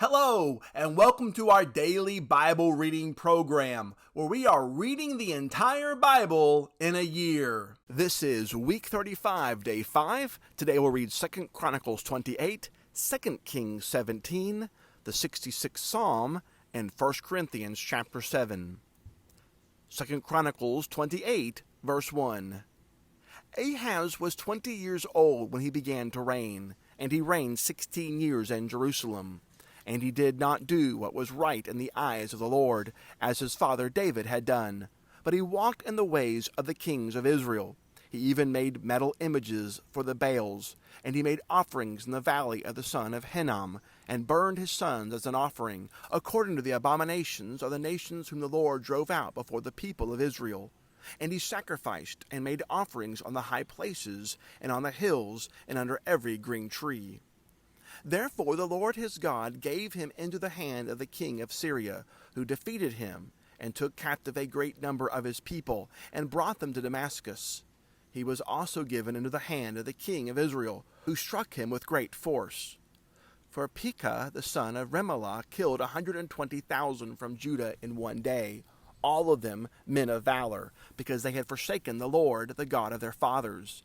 Hello, and welcome to our daily Bible reading program, where we are reading the entire Bible in a year. This is week 35, day 5. Today we'll read 2 Chronicles 28, 2 Kings 17, the 66th Psalm, and 1 Corinthians chapter 7. 2 Chronicles 28, verse 1. Ahaz was 20 years old when he began to reign, and he reigned 16 years in Jerusalem. And he did not do what was right in the eyes of the Lord, as his father David had done. But he walked in the ways of the kings of Israel. He even made metal images for the Baals, and he made offerings in the valley of the son of Hinnom, and burned his sons as an offering, according to the abominations of the nations whom the Lord drove out before the people of Israel. And he sacrificed and made offerings on the high places, and on the hills, and under every green tree. Therefore the Lord his God gave him into the hand of the king of Syria, who defeated him, and took captive a great number of his people, and brought them to Damascus. He was also given into the hand of the king of Israel, who struck him with great force. For Pekah the son of Remaliah killed 120,000 from Judah in one day, all of them men of valor, because they had forsaken the Lord, the God of their fathers.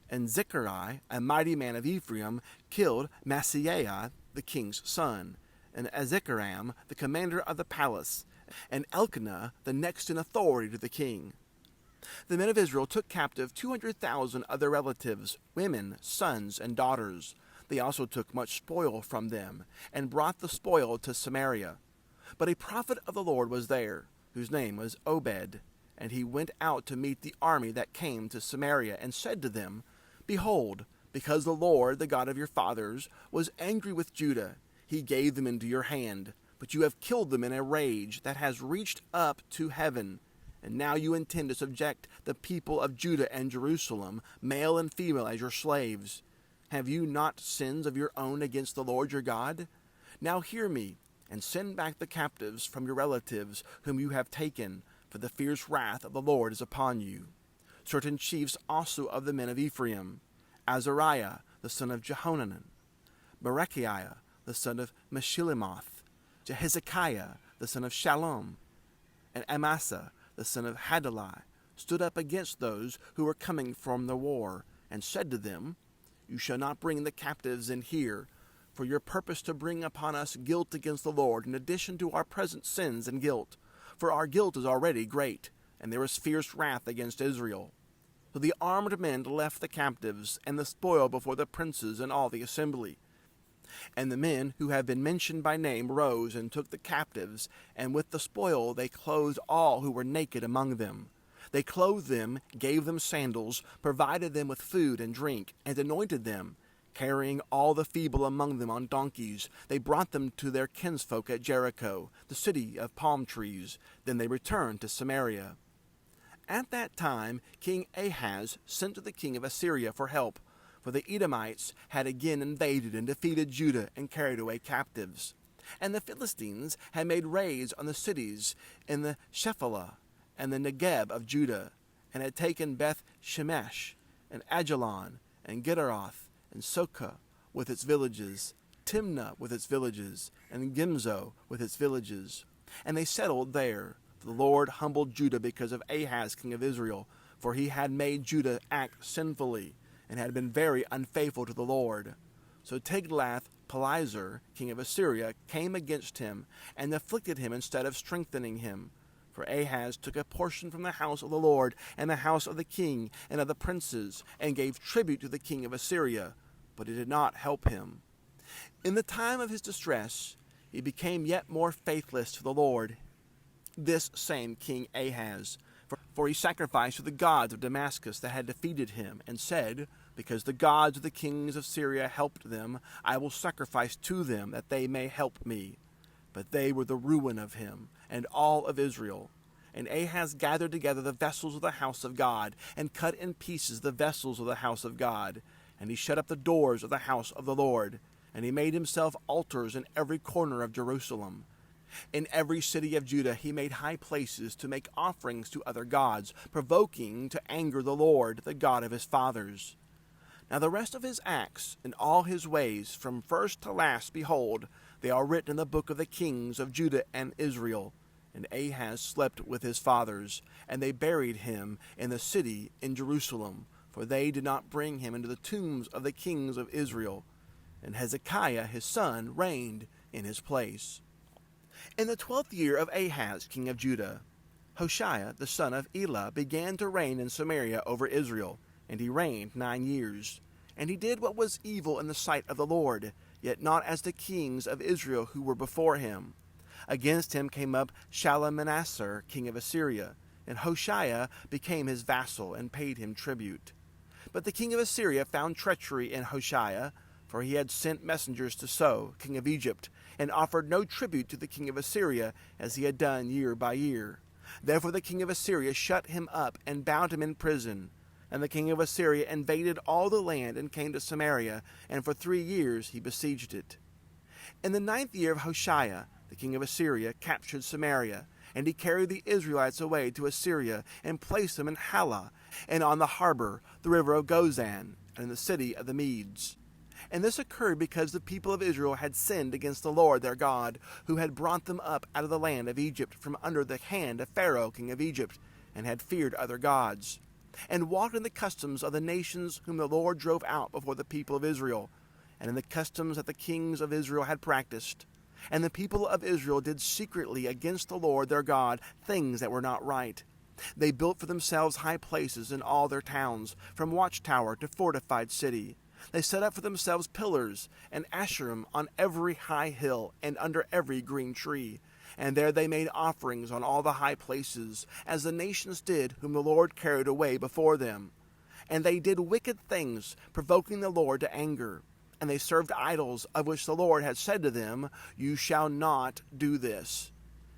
And Zechariah, a mighty man of Ephraim, killed Maaseiah, the king's son, and Azikaram, the commander of the palace, and Elkanah, the next in authority to the king. The men of Israel took captive 200,000 of their relatives, women, sons, and daughters. They also took much spoil from them, and brought the spoil to Samaria. But a prophet of the Lord was there, whose name was Obed, and he went out to meet the army that came to Samaria, and said to them, Behold, because the Lord, the God of your fathers, was angry with Judah, he gave them into your hand, but you have killed them in a rage that has reached up to heaven. And now you intend to subject the people of Judah and Jerusalem, male and female, as your slaves. Have you not sins of your own against the Lord your God? Now hear me, and send back the captives from your relatives whom you have taken, for the fierce wrath of the Lord is upon you. Certain chiefs also of the men of Ephraim, Azariah the son of Jehohanan, Berechiah the son of Meshillemoth, Jehezekiah the son of Shallum, and Amasa the son of Hadalai, stood up against those who were coming from the war, and said to them, You shall not bring the captives in here, for your purpose to bring upon us guilt against the Lord, in addition to our present sins and guilt. For our guilt is already great, and there is fierce wrath against Israel. So the armed men left the captives and the spoil before the princes and all the assembly. And the men who have been mentioned by name rose and took the captives, and with the spoil they clothed all who were naked among them. They clothed them, gave them sandals, provided them with food and drink, and anointed them. Carrying all the feeble among them on donkeys, they brought them to their kinsfolk at Jericho, the city of palm trees. Then they returned to Samaria. At that time King Ahaz sent to the king of Assyria for help, for the Edomites had again invaded and defeated Judah and carried away captives. And the Philistines had made raids on the cities in the Shephelah and the Negeb of Judah, and had taken Beth Shemesh, and Ajalon, and Gederoth, and Sokah with its villages, Timnah with its villages, and Gimzo with its villages. And they settled there. The Lord humbled Judah because of Ahaz king of Israel, for he had made Judah sinfully, and had been very unfaithful to the Lord. So Tiglath-Pileser king of Assyria came against him, and afflicted him instead of strengthening him. For Ahaz took a portion from the house of the Lord, and the house of the king, and of the princes, and gave tribute to the king of Assyria, but it did not help him. In the time of his distress, he became yet more faithless to the Lord, this same King Ahaz. For he sacrificed to the gods of Damascus that had defeated him, and said, Because the gods of the kings of Syria helped them, I will sacrifice to them, that they may help me. But they were the ruin of him, and all of Israel. And Ahaz gathered together the vessels of the house of God, and cut in pieces the vessels of the house of God. And he shut up the doors of the house of the Lord. And he made himself altars in every corner of Jerusalem. In every city of Judah he made high places to make offerings to other gods, provoking to anger the Lord, the God of his fathers. Now the rest of his acts and all his ways, from first to last, behold, they They are written in the book of the kings of Judah and Israel. And Ahaz slept with his fathers, and they buried him in the city in Jerusalem, for they did not bring him into the tombs of the kings of Israel. And Hezekiah his son reigned in his place. In the 12th year of Ahaz king of Judah, Hoshea the son of Elah began to reign in Samaria over Israel, and he reigned 9 years. And he did what was evil in the sight of the Lord, yet not as the kings of Israel who were before him. Against him came up Shalmaneser king of Assyria, and Hoshea became his vassal and paid him tribute. But the king of Assyria found treachery in Hoshea, for he had sent messengers to So, king of Egypt, and offered no tribute to the king of Assyria, as he had done year by year. Therefore the king of Assyria shut him up and bound him in prison. And the king of Assyria invaded all the land and came to Samaria, and for 3 years he besieged it. In the 9th year of Hoshea, the king of Assyria captured Samaria, and he carried the Israelites away to Assyria, and placed them in Halah, and on the harbor, the river of Gozan, and in the city of the Medes. And this occurred because the people of Israel had sinned against the Lord their God, who had brought them up out of the land of Egypt from under the hand of Pharaoh king of Egypt, and had feared other gods, and walked in the customs of the nations whom the Lord drove out before the people of Israel, and in the customs that the kings of Israel had practiced. And the people of Israel did secretly against the Lord their God things that were not right. They built for themselves high places in all their towns, from watchtower to fortified city. They set up for themselves pillars and Asherim on every high hill and under every green tree. And there they made offerings on all the high places, as the nations did whom the Lord carried away before them. And they did wicked things, provoking the Lord to anger. And they served idols, of which the Lord had said to them, "You shall not do this."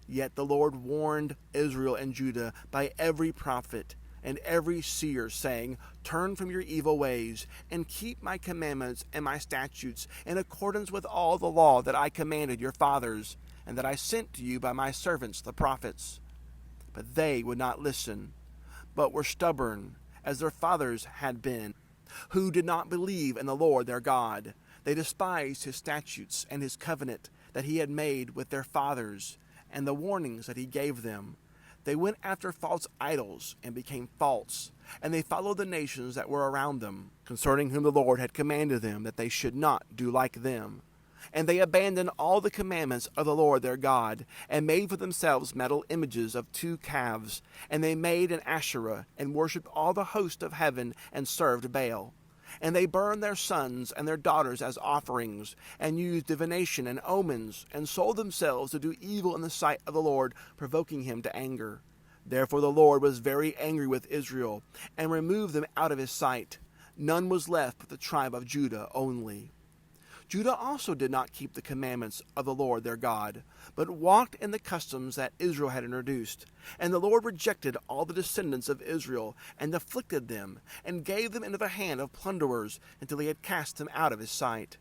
Yet the Lord warned Israel and Judah by every prophet and every seer, saying, "Turn from your evil ways, and keep my commandments and my statutes, in accordance with all the law that I commanded your fathers, and that I sent to you by my servants the prophets." But they would not listen, but were stubborn, as their fathers had been, who did not believe in the Lord their God. They despised his statutes and his covenant that he had made with their fathers, and the warnings that he gave them. They went after false idols and became false, and they followed the nations that were around them, concerning whom the Lord had commanded them that they should not do like them. And they abandoned all the commandments of the Lord their God, and made for themselves metal images of 2 calves. And they made an Asherah, and worshipped all the host of heaven, and served Baal. And they burned their sons and their daughters as offerings, and used divination and omens, and sold themselves to do evil in the sight of the Lord, provoking him to anger. Therefore the Lord was very angry with Israel, and removed them out of his sight. None was left but the tribe of Judah only. Judah also did not keep the commandments of the Lord their God, but walked in the customs that Israel had introduced. And the Lord rejected all the descendants of Israel, and afflicted them, and gave them into the hand of plunderers, until he had cast them out of his sight.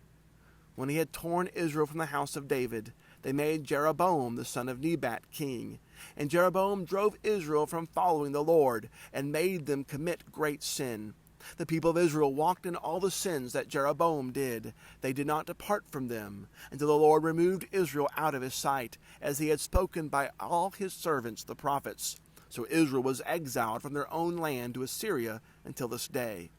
When he had torn Israel from the house of David, they made Jeroboam the son of Nebat king. And Jeroboam drove Israel from following the Lord, and made them commit great sin. The people of Israel walked in all the sins that Jeroboam did. They did not depart from them, until the Lord removed Israel out of his sight, as he had spoken by all his servants the prophets. So Israel was exiled from their own land to Assyria until this day.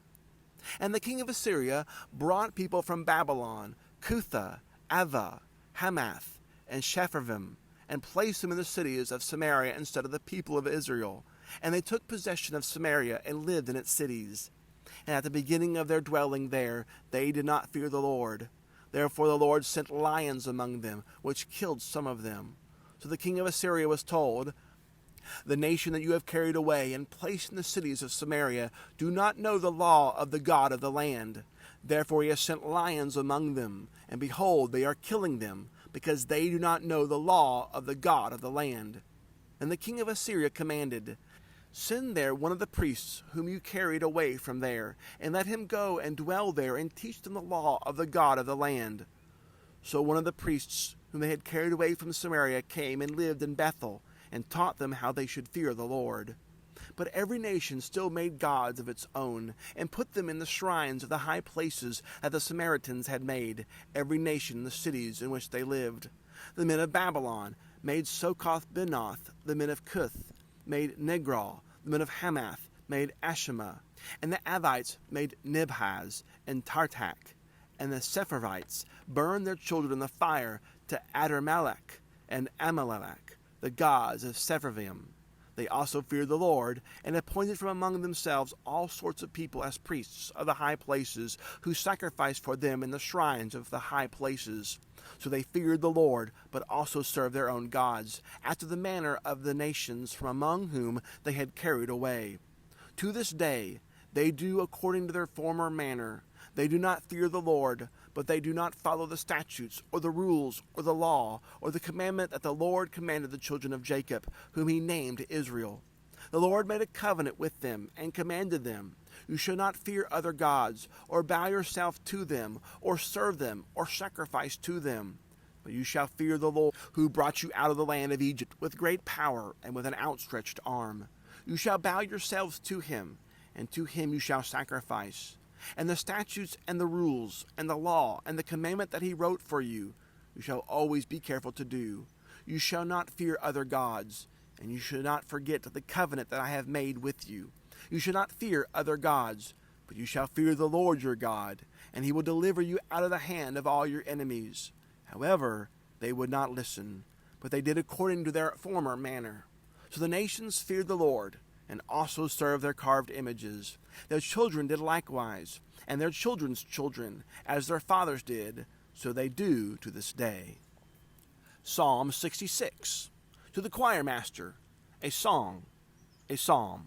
And the king of Assyria brought people from Babylon, Cutha, Ava, Hamath, and Shepharvim, and placed them in the cities of Samaria instead of the people of Israel. And they took possession of Samaria and lived in its cities. And at the beginning of their dwelling there, they did not fear the Lord. Therefore the Lord sent lions among them, which killed some of them. So the king of Assyria was told, "The nation that you have carried away and placed in the cities of Samaria do not know the law of the God of the land. Therefore he has sent lions among them, and behold, they are killing them, because they do not know the law of the God of the land." And the king of Assyria commanded, "Send there one of the priests whom you carried away from there, and let him go and dwell there and teach them the law of the God of the land." So one of the priests whom they had carried away from Samaria came and lived in Bethel, and taught them how they should fear the Lord. But every nation still made gods of its own, and put them in the shrines of the high places that the Samaritans had made, every nation in the cities in which they lived. The men of Babylon made Succoth-Benoth, the men of Cuth made Negral, the men of Hamath made Ashima, and the Avites made Nibhaz and Tartak, and the Sepharvites burned their children in the fire to Adrammelech and Amalek, the gods of Sepharvaim. They also feared the Lord, and appointed from among themselves all sorts of people as priests of the high places, who sacrificed for them in the shrines of the high places. So they feared the Lord, but also served their own gods, after the manner of the nations from among whom they had carried away. To this day they do according to their former manner. They do not fear the Lord, but they do not follow the statutes, or the rules, or the law, or the commandment that the Lord commanded the children of Jacob, whom he named Israel. The Lord made a covenant with them, and commanded them, You shall not fear other gods, or bow yourself to them, or serve them, or sacrifice to them. But you shall fear the Lord, who brought you out of the land of Egypt with great power and with an outstretched arm. You shall bow yourselves to him, and to him you shall sacrifice. And the statutes and the rules and the law and the commandment that he wrote for you, you shall always be careful to do. You shall not fear other gods, and you shall not forget the covenant that I have made with you. You shall not fear other gods, but you shall fear the Lord your God, and he will deliver you out of the hand of all your enemies. However, they would not listen, but they did according to their former manner. So the nations feared the Lord, and also served their carved images. Their children did likewise, and their children's children, as their fathers did, so they do to this day. Psalm 66. To the choir master, a song, a psalm.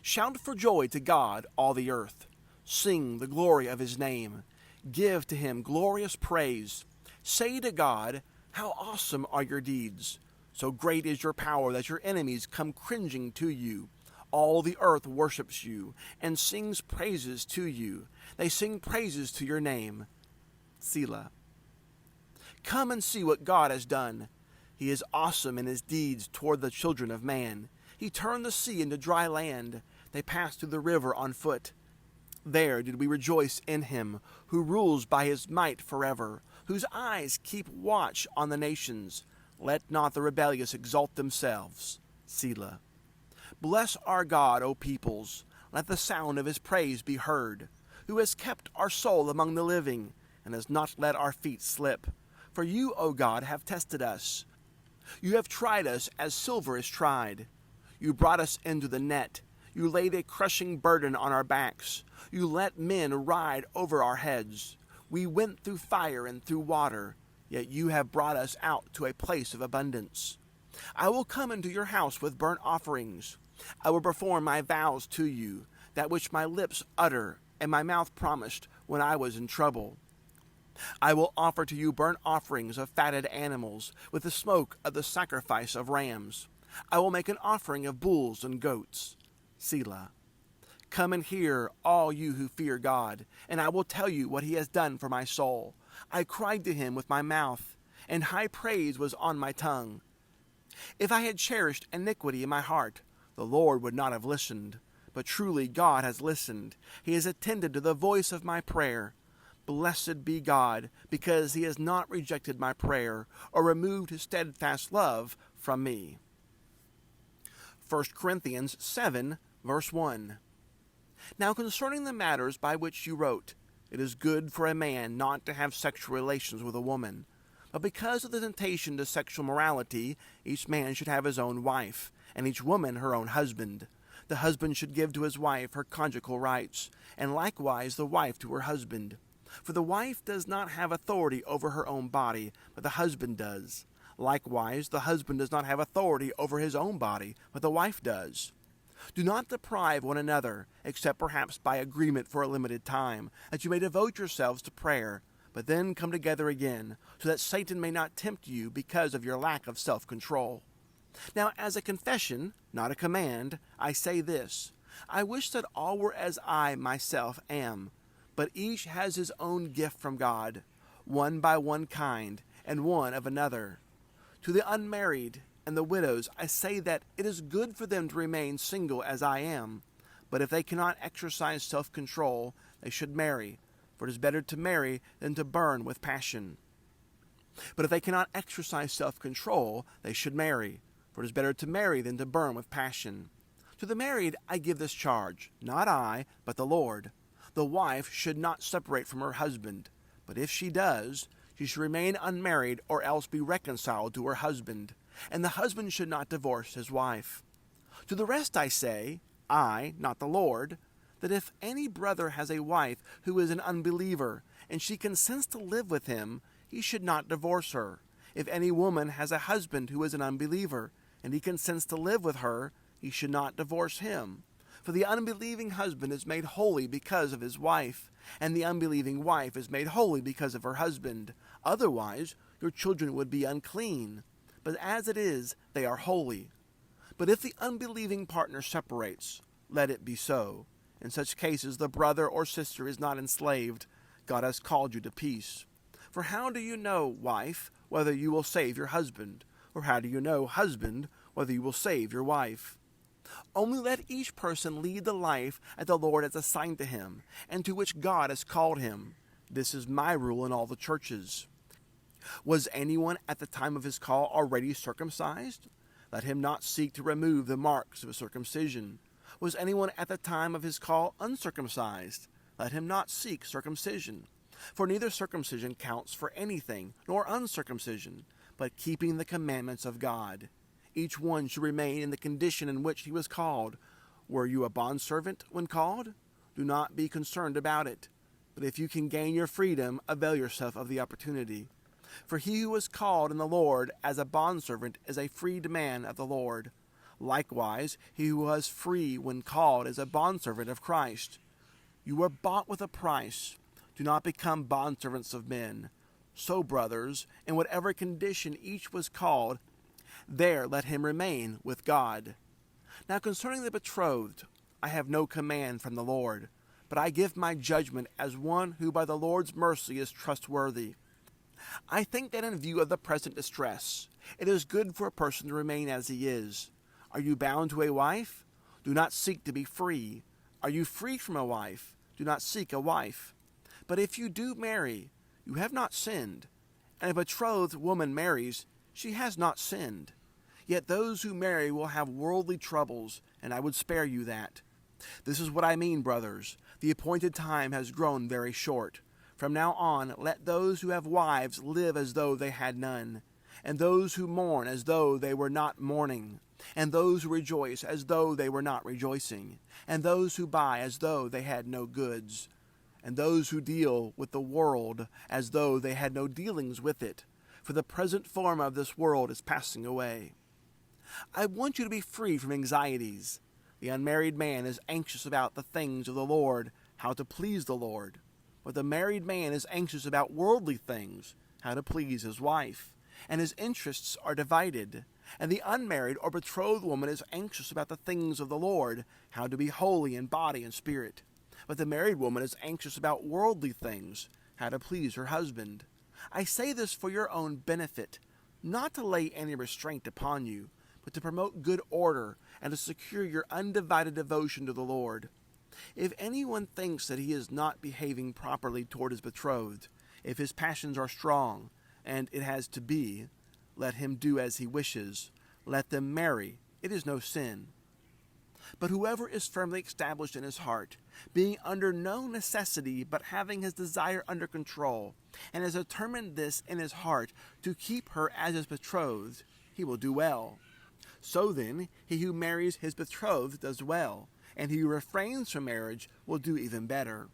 Shout for joy to God, all the earth. Sing the glory of his name. Give to him glorious praise. Say to God, How awesome are your deeds! So great is your power that your enemies come cringing to you. All the earth worships you and sings praises to you. They sing praises to your name. Selah. Come and see what God has done. He is awesome in his deeds toward the children of man. He turned the sea into dry land. They passed through the river on foot. There did we rejoice in him, who rules by his might forever, whose eyes keep watch on the nations. Let not the rebellious exalt themselves. Selah. Bless our God, O peoples. Let the sound of his praise be heard, who has kept our soul among the living, and has not let our feet slip. For you, O God, have tested us. You have tried us as silver is tried. You brought us into the net. You laid a crushing burden on our backs. You let men ride over our heads. We went through fire and through water, yet you have brought us out to a place of abundance. I will come into your house with burnt offerings. I will perform my vows to you, that which my lips utter and my mouth promised when I was in trouble. I will offer to you burnt offerings of fatted animals, with the smoke of the sacrifice of rams. I will make an offering of bulls and goats. Selah. Come and hear, all you who fear God, and I will tell you what he has done for my soul. I cried to him with my mouth, and high praise was on my tongue. If I had cherished iniquity in my heart, the Lord would not have listened. But truly God has listened. He has attended to the voice of my prayer. Blessed be God, because he has not rejected my prayer, or removed his steadfast love from me. 1 Corinthians 7, verse 1. Now concerning the matters by which you wrote, it is good for a man not to have sexual relations with a woman. But because of the temptation to sexual morality, each man should have his own wife, and each woman her own husband. The husband should give to his wife her conjugal rights, and likewise the wife to her husband. For the wife does not have authority over her own body, but the husband does. Likewise, the husband does not have authority over his own body, but the wife does. Do not deprive one another, except perhaps by agreement for a limited time, that you may devote yourselves to prayer, but then come together again, so that Satan may not tempt you because of your lack of self-control. Now, as a confession, not a command, I say this: I wish that all were as I myself am, but each has his own gift from God, one by one kind, and one of another. To the unmarried, and the widows, I say that it is good for them to remain single as I am. But if they cannot exercise self-control, they should marry, for it is better to marry than to burn with passion. But if they cannot exercise self-control, they should marry, for it is better to marry than to burn with passion. To the married I give this charge, not I, but the Lord. The wife should not separate from her husband, but if she does, she should remain unmarried or else be reconciled to her husband, and the husband should not divorce his wife. To the rest I say, I, not the Lord, that if any brother has a wife who is an unbeliever, and she consents to live with him, he should not divorce her. If any woman has a husband who is an unbeliever, and he consents to live with her, he should not divorce him. For the unbelieving husband is made holy because of his wife, and the unbelieving wife is made holy because of her husband. Otherwise, your children would be unclean. But as it is, they are holy. But if the unbelieving partner separates, let it be so. In such cases, the brother or sister is not enslaved. God has called you to peace. For how do you know, wife, whether you will save your husband? Or how do you know, husband, whether you will save your wife? Only let each person lead the life that the Lord has assigned to him, and to which God has called him. This is my rule in all the churches. Was anyone at the time of his call already circumcised? Let him not seek to remove the marks of a circumcision. Was anyone at the time of his call uncircumcised? Let him not seek circumcision. For neither circumcision counts for anything, nor uncircumcision, but keeping the commandments of God. Each one should remain in the condition in which he was called. Were you a bondservant when called? Do not be concerned about it. But if you can gain your freedom, avail yourself of the opportunity. For he who was called in the Lord as a bondservant is a freed man of the Lord. Likewise, he who was free when called is a bondservant of Christ. You were bought with a price. Do not become bondservants of men. So, brothers, in whatever condition each was called, there let him remain with God. Now concerning the betrothed, I have no command from the Lord, but I give my judgment as one who by the Lord's mercy is trustworthy. I think that in view of the present distress, it is good for a person to remain as he is. Are you bound to a wife? Do not seek to be free. Are you free from a wife? Do not seek a wife. But if you do marry, you have not sinned. And if a betrothed woman marries, she has not sinned. Yet those who marry will have worldly troubles, and I would spare you that. This is what I mean, brothers. The appointed time has grown very short. From now on, let those who have wives live as though they had none, and those who mourn as though they were not mourning, and those who rejoice as though they were not rejoicing, and those who buy as though they had no goods, and those who deal with the world as though they had no dealings with it, for the present form of this world is passing away. I want you to be free from anxieties. The unmarried man is anxious about the things of the Lord, how to please the Lord. But the married man is anxious about worldly things, how to please his wife. And his interests are divided. And the unmarried or betrothed woman is anxious about the things of the Lord, how to be holy in body and spirit. But the married woman is anxious about worldly things, how to please her husband. I say this for your own benefit, not to lay any restraint upon you, but to promote good order and to secure your undivided devotion to the Lord. If anyone thinks that he is not behaving properly toward his betrothed, if his passions are strong, and it has to be, let him do as he wishes. Let them marry. It is no sin. But whoever is firmly established in his heart, being under no necessity, but having his desire under control, and has determined this in his heart to keep her as his betrothed, he will do well. So then, he who marries his betrothed does well, and he who refrains from marriage will do even better.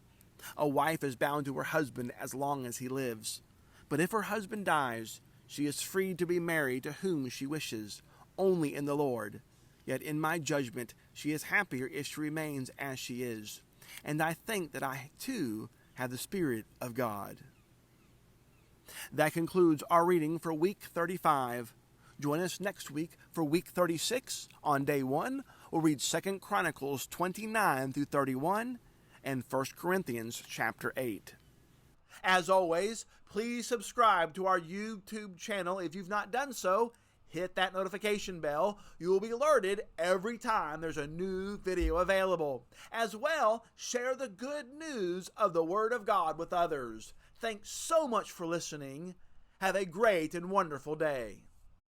A wife is bound to her husband as long as he lives. But if her husband dies, she is free to be married to whom she wishes, only in the Lord. Yet in my judgment, she is happier if she remains as she is. And I think that I, too, have the Spirit of God. That concludes our reading for week 35. Join us next week for week 36. On day 1, we'll read 2 Chronicles 29 through 31 and 1 Corinthians chapter 8. As always, please subscribe to our YouTube channel if you've not done so, hit that notification bell. You will be alerted every time there's a new video available. As well, share the good news of the Word of God with others. Thanks so much for listening. Have a great and wonderful day.